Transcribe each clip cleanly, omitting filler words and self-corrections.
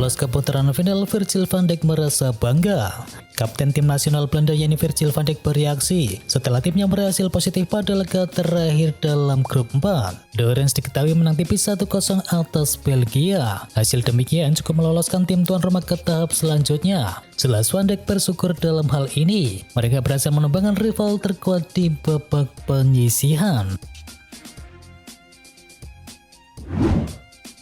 Lolos ke putaran final, Virgil van Dijk merasa bangga. Kapten tim nasional Belanda yakni Virgil van Dijk bereaksi setelah timnya berhasil positif pada laga terakhir dalam grup 4. The Orange diketahui menang tipis 1-0 atas Belgia. Hasil demikian cukup meloloskan tim tuan rumah ke tahap selanjutnya. Jelas Van Dijk bersyukur dalam hal ini. Mereka berhasil menumbangkan rival terkuat di babak penyisihan.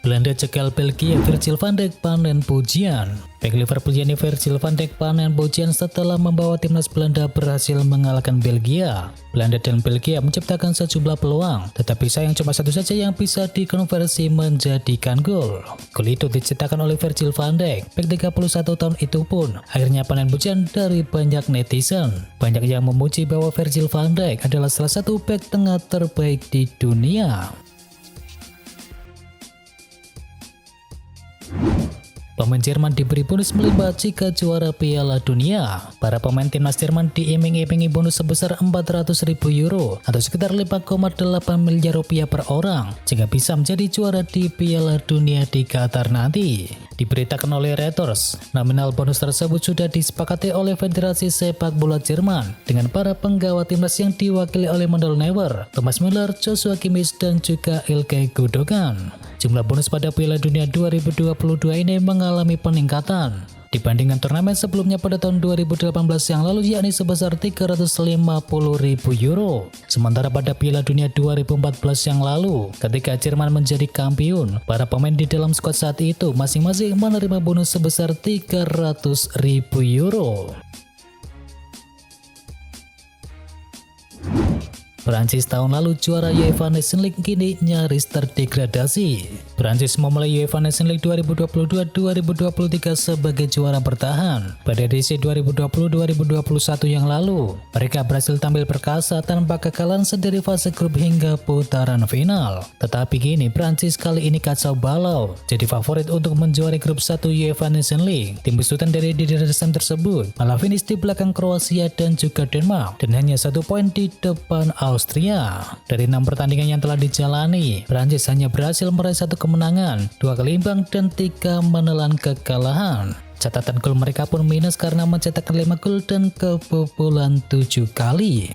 Belanda cegal Belgia, Virgil van Dijk panen pujian. Bek Liverpool yakni Virgil van Dijk panen pujian setelah membawa timnas Belanda berhasil mengalahkan Belgia. Belanda dan Belgia menciptakan sejumlah peluang, tetapi sayang cuma satu saja yang bisa dikonversi menjadikan gol. Gol itu diciptakan oleh Virgil van Dijk. Bek 31 tahun itu pun akhirnya panen pujian dari banyak netizen. Banyak yang memuji bahwa Virgil van Dijk adalah salah satu bek tengah terbaik di dunia. Pemain Jerman diberi bonus melimpah jika juara Piala Dunia. Para pemain timnas Jerman diiming-imingi bonus sebesar 400.000 euro atau sekitar 5,8 miliar rupiah per orang jika bisa menjadi juara di Piala Dunia di Qatar nanti. Diberitakan oleh Reuters, nominal bonus tersebut sudah disepakati oleh Federasi Sepak Bola Jerman dengan para penggawa timnas yang diwakili oleh Manuel Neuer, Thomas Müller, Joshua Kimmich, dan juga Ilkay Gundogan. Jumlah bonus pada Piala Dunia 2022 ini mengalami peningkatan dibandingkan turnamen sebelumnya pada tahun 2018 yang lalu, yakni sebesar 350.000 euro. Sementara pada Piala Dunia 2014 yang lalu, ketika Jerman menjadi kampiun, para pemain di dalam skuad saat itu masing-masing menerima bonus sebesar 300.000 euro. Prancis tahun lalu juara UEFA Nations League kini nyaris terdegradasi. Prancis memulai UEFA Nations League 2022-2023 sebagai juara bertahan. Pada edisi 2020-2021 yang lalu, mereka berhasil tampil perkasa tanpa kekalahan sendiri fase grup hingga putaran final. Tetapi kini Prancis kali ini kacau balau, jadi favorit untuk menjuarai grup 1 UEFA Nations League. Tim besutan dari Didier Deschamps tersebut malah finish di belakang Kroasia dan juga Denmark dan hanya 1 poin di depan Austria. Dari 6 pertandingan yang telah dijalani, Prancis hanya berhasil meraih 1 kemenangan, 2 kali imbang, dan 3 menelan kekalahan. Catatan gol mereka pun minus karena mencetak 5 gol dan kebobolan 7 kali.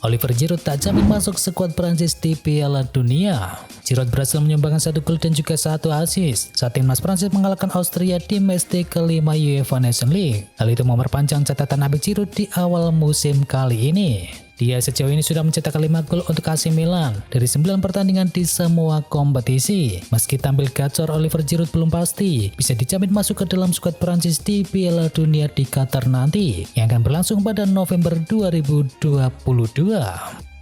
Olivier Giroud tak jamin masuk skuad Prancis di Piala Dunia. Giroud berhasil menyumbangkan 1 gol dan juga 1 assist saat timnas Prancis mengalahkan Austria di matchday kelima UEFA Nations League. Hal itu memperpanjang catatan Habib Giroud di awal musim kali ini. Dia sejauh ini sudah mencetak 5 gol untuk AC Milan dari 9 pertandingan di semua kompetisi. Meski tampil gacor, Olivier Giroud belum pasti bisa dijamin masuk ke dalam skuad Prancis di Piala Dunia di Qatar nanti yang akan berlangsung pada November 2022.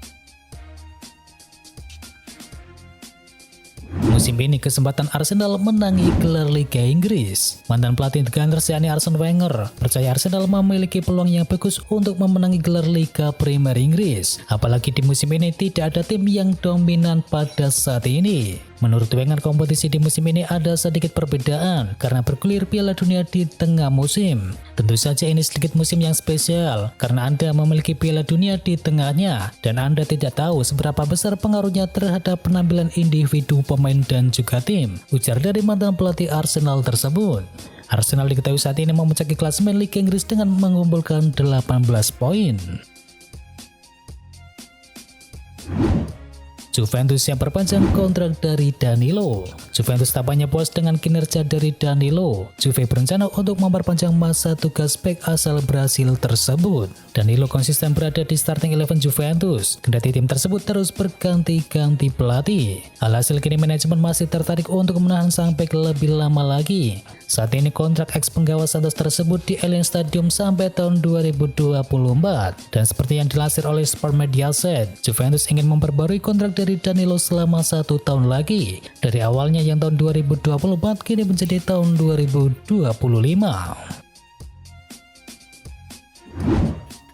Musim ini kesempatan Arsenal menangi gelar Liga Inggris. Mantan pelatih The Gunners yakni Arsene Wenger percaya Arsenal memiliki peluang yang bagus untuk memenangi gelar Liga Premier Inggris. Apalagi di musim ini tidak ada tim yang dominan pada saat ini. Menurut Wenger, kompetisi di musim ini ada sedikit perbedaan karena bergulir Piala Dunia di tengah musim. Tentu saja ini sedikit musim yang spesial karena Anda memiliki Piala Dunia di tengahnya dan Anda tidak tahu seberapa besar pengaruhnya terhadap penampilan individu pemain dan juga tim, ujar dari mantan pelatih Arsenal tersebut. Arsenal diketahui saat ini memuncaki klasemen Liga Inggris dengan mengumpulkan 18 poin. Juventus yang perpanjang kontrak dari Danilo. Juventus tampaknya puas dengan kinerja dari Danilo. Juve berencana untuk memperpanjang masa tugas bek asal Brasil tersebut. Danilo konsisten berada di starting 11 Juventus, kendati tim tersebut terus berganti-ganti pelatih. Alhasil kini manajemen masih tertarik untuk menahan sang bek lebih lama lagi. Saat ini kontrak ex penggawa Santos tersebut di Allianz Stadium sampai tahun 2024. Dan seperti yang dilansir oleh Sport Mediaset, Juventus ingin memperbarui kontrak dari Danilo selama 1 tahun lagi. Dari awalnya yang tahun 2024 kini menjadi tahun 2025.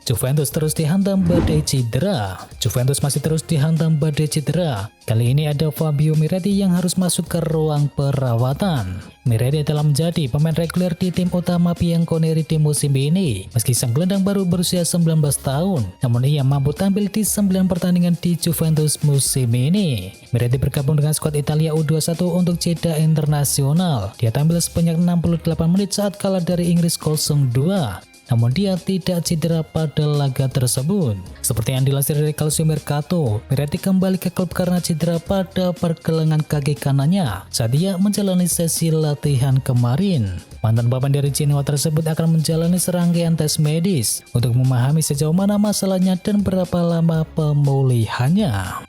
Juventus terus dihantam badai cedera. Juventus masih terus dihantam badai cedera. Kali ini ada Fabio Miretti yang harus masuk ke ruang perawatan. Miretti telah menjadi pemain reguler di tim utama Bianconeri di musim ini. Meski sang gelandang baru berusia 19 tahun, namun ia mampu tampil di 9 pertandingan di Juventus musim ini. Miretti bergabung dengan skuad Italia U21 untuk jeda internasional. Dia tampil sebanyak 68 menit saat kalah dari Inggris 0-2. Namun dia tidak cedera pada laga tersebut. Seperti yang dilansir dari Calcio Mercato, Miretti kembali ke klub karena cedera pada pergelangan kaki kanannya saat dia menjalani sesi latihan kemarin. Mantan pemain dari Genoa tersebut akan menjalani serangkaian tes medis untuk memahami sejauh mana masalahnya dan berapa lama pemulihannya.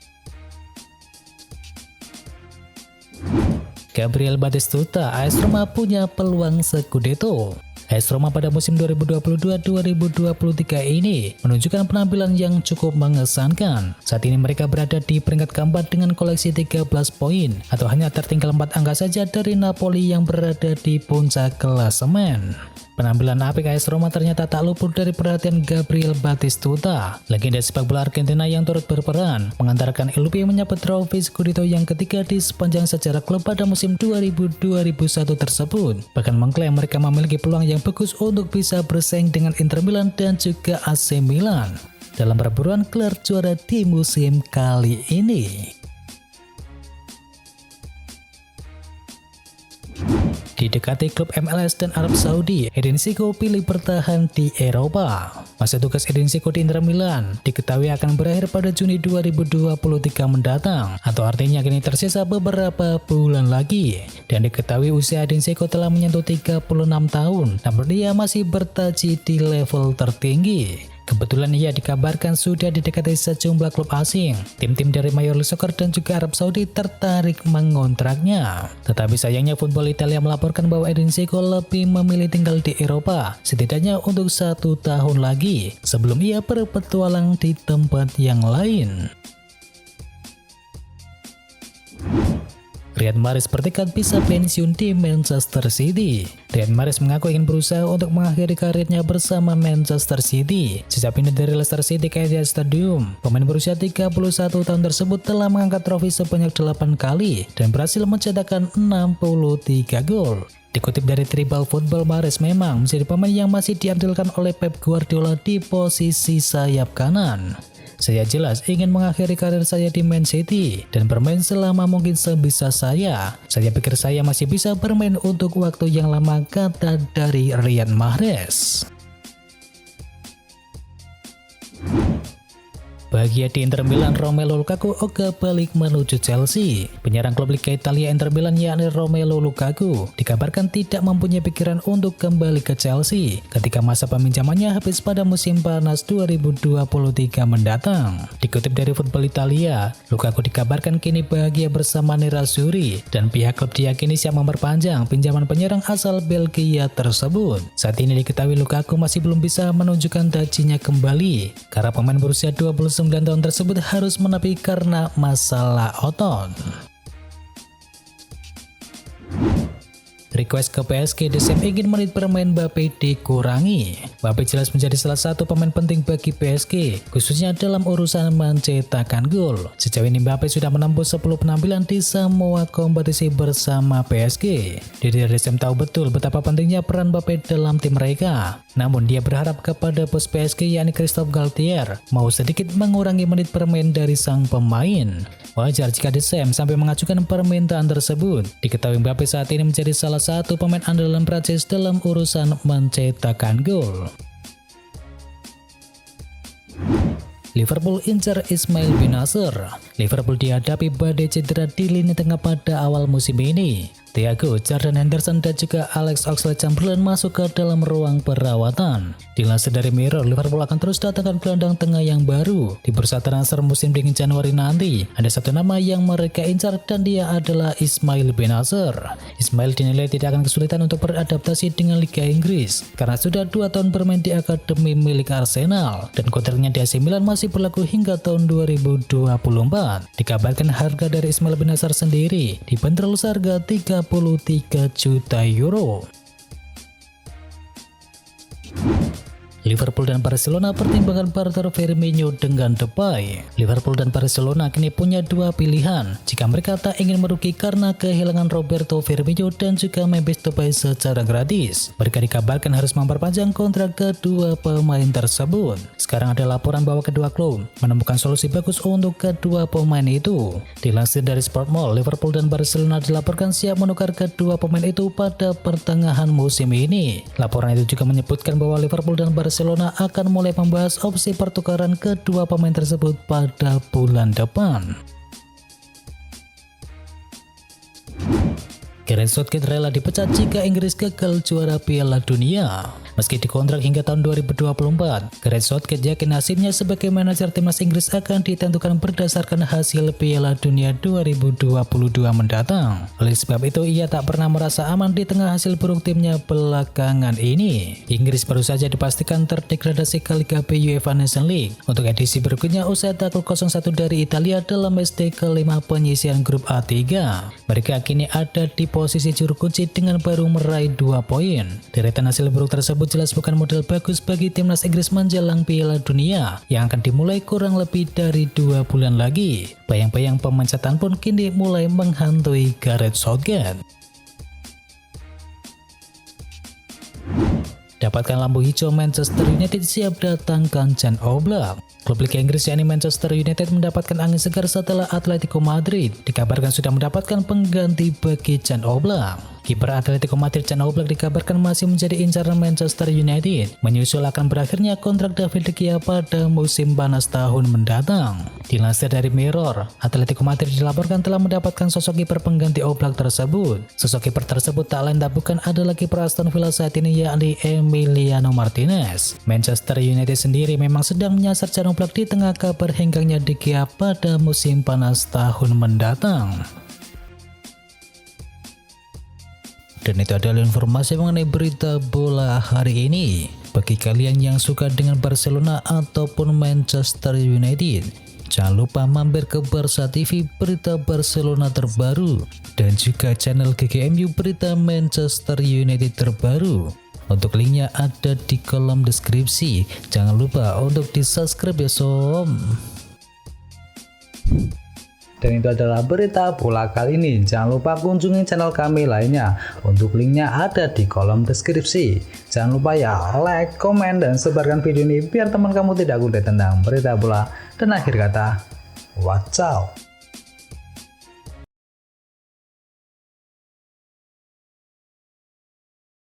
Gabriel Batistuta, AS Roma punya peluang Scudetto. AS Roma pada musim 2022-2023 ini menunjukkan penampilan yang cukup mengesankan. Saat ini mereka berada di peringkat keempat dengan koleksi 13 poin atau hanya tertinggal 4 angka saja dari Napoli yang berada di puncak klasemen. Penampilan apik AS Roma ternyata tak luput dari perhatian Gabriel Batistuta, legenda sepak bola Argentina yang turut berperan mengantarkan LUP menyabet trofi Scudetto yang ketiga di sepanjang sejarah klub pada musim 2000-2001 tersebut. Bahkan mengklaim mereka memiliki peluang yang bagus untuk bisa bersaing dengan Inter Milan dan juga AC Milan dalam perburuan gelar juara di musim kali ini. Didekati klub MLS dan Arab Saudi, Edin Dzeko pilih bertahan di Eropa. Masa tugas Edin Dzeko di Inter Milan diketahui akan berakhir pada Juni 2023 mendatang, atau artinya kini tersisa beberapa bulan lagi. Dan diketahui usia Edin Dzeko telah menyentuh 36 tahun, namun dia masih bertaji di level tertinggi. Kebetulan ia dikabarkan sudah didekati sejumlah klub asing. Tim-tim dari Major League Soccer dan juga Arab Saudi tertarik mengontraknya. Tetapi sayangnya Football Italia melaporkan bahwa Edin Dzeko lebih memilih tinggal di Eropa, setidaknya untuk 1 tahun lagi, sebelum ia berpetualang di tempat yang lain. Riyad Mahrez bertekad bisa pensiun di Manchester City. Riyad Mahrez mengaku ingin berusaha untuk mengakhiri karirnya bersama Manchester City. Sejak pindah dari Leicester City ke Etihad Stadium, pemain berusia 31 tahun tersebut telah mengangkat trofi sebanyak 8 kali dan berhasil mencetakkan 63 gol. Dikutip dari Tribal Football, Mahrez memang menjadi pemain yang masih diandalkan oleh Pep Guardiola di posisi sayap kanan. Saya jelas ingin mengakhiri karir saya di Man City dan bermain selama mungkin sebisa saya. Saya pikir saya masih bisa bermain untuk waktu yang lama, kata dari Riyad Mahrez. Bahagia di Inter Milan, Romelu Lukaku ogah balik menuju Chelsea. Penyerang klub Liga Italia Inter Milan yakni Romelu Lukaku dikabarkan tidak mempunyai pikiran untuk kembali ke Chelsea ketika masa peminjamannya habis pada musim panas 2023 mendatang. Dikutip dari Football Italia, Lukaku dikabarkan kini bahagia bersama Nerazzurri dan pihak klub diyakini siap memperpanjang pinjaman penyerang asal Belgia tersebut. Saat ini diketahui Lukaku masih belum bisa menunjukkan tajinya kembali karena pemain berusia 29 tahun tersebut harus menepi karena masalah otot. Request ke PSG, The Sam ingin menit bermain Mbappe dikurangi. Mbappe jelas menjadi salah satu pemain penting bagi PSG, khususnya dalam urusan mencetakkan gol. Sejauh ini Mbappe sudah menembus 10 penampilan di semua kompetisi bersama PSG. Jadi The Sam tahu betul betapa pentingnya peran Mbappe dalam tim mereka. Namun dia berharap kepada bos PSG yakni Christophe Galtier mau sedikit mengurangi menit bermain dari sang pemain. Wajar jika The Sam sampai mengajukan permintaan tersebut. Diketahui Mbappe saat ini menjadi salah satu pemain andalan Prancis dalam urusan mencetakkan gol. Liverpool incar Ismail Bennacer. Liverpool dihadapi badai cedera di lini tengah pada awal musim ini. Thiago, Jordan Henderson dan juga Alex Oxlade-Chamberlain masuk ke dalam ruang perawatan. Dilansir dari Mirror, Liverpool akan terus datangkan gelandang tengah yang baru. Di bursa transfer musim dingin Januari nanti, ada satu nama yang mereka incar dan dia adalah Ismail Bennacer. Ismail dinilai tidak akan kesulitan untuk beradaptasi dengan Liga Inggris karena sudah 2 tahun bermain di akademi milik Arsenal dan kontraknya di AC Milan masih berlaku hingga tahun 2024. Dikabarkan harga dari Ismail Bennacer sendiri dibanderol seharga 33 juta euro. Liverpool dan Barcelona pertimbangkan barter Firmino dengan Depay. Liverpool dan Barcelona kini punya dua pilihan jika mereka tak ingin merugi karena kehilangan Roberto Firmino dan juga Memphis Depay secara gratis. Mereka dikabarkan harus memperpanjang kontrak kedua pemain tersebut. Sekarang ada laporan bahwa kedua klub menemukan solusi bagus untuk kedua pemain itu. Dilansir dari Sportmall, Liverpool dan Barcelona dilaporkan siap menukar kedua pemain itu pada pertengahan musim ini. Laporan itu juga menyebutkan bahwa Liverpool dan Barcelona akan mulai membahas opsi pertukaran kedua pemain tersebut pada bulan depan. Gareth Southgate rela dipecat jika Inggris gagal juara Piala Dunia. Meski dikontrak hingga tahun 2024, Gareth Southgate yakin nasibnya sebagai manajer timnas Inggris akan ditentukan berdasarkan hasil Piala Dunia 2022 mendatang. Oleh sebab itu, ia tak pernah merasa aman di tengah hasil buruk timnya belakangan ini. Inggris baru saja dipastikan terdegradasi ke Liga B UEFA Nations League untuk edisi berikutnya usai takluk 0-1 dari Italia dalam matchday kelima penyisian grup A3. Mereka kini ada di posisi juru kunci dengan baru meraih 2 poin. Deretan hasil buruk tersebut jelas bukan model bagus bagi timnas Inggris menjelang Piala Dunia yang akan dimulai kurang lebih dari 2 bulan lagi. Bayang-bayang pemecatan pun kini mulai menghantui Gareth Southgate. Dapatkan lampu hijau Manchester United siap datangkan Jan Oblak. Klub Liga Inggris yakni Manchester United mendapatkan angin segar setelah Atletico Madrid dikabarkan sudah mendapatkan pengganti bagi Jan Oblak. Kiper Atletico Madrid Jan Oblak dikabarkan masih menjadi incaran Manchester United menyusul akan berakhirnya kontrak David De Gea pada musim panas tahun mendatang. Dilansir dari Mirror, Atletico Madrid dilaporkan telah mendapatkan sosok kiper pengganti Oblak tersebut. Sosok kiper tersebut tak lain tak bukan adalah kiper Aston Villa saat ini yakni Emiliano Martinez. Manchester United sendiri memang sedang menyasar Jan Oblak di tengah kabar henggangnya De Gea pada musim panas tahun mendatang. Dan itu adalah informasi mengenai berita bola hari ini. Bagi kalian yang suka dengan Barcelona ataupun Manchester United, jangan lupa mampir ke Barca TV berita Barcelona terbaru dan juga channel GGMU berita Manchester United terbaru. Untuk linknya ada di kolom deskripsi. Jangan lupa untuk di subscribe ya sob. Dan itu adalah berita bola kali ini. Jangan lupa kunjungi channel kami lainnya. Untuk linknya ada di kolom deskripsi. Jangan lupa ya like, komen, dan sebarkan video ini biar teman kamu tidak gundul tentang berita bola. Dan akhir kata, watch out.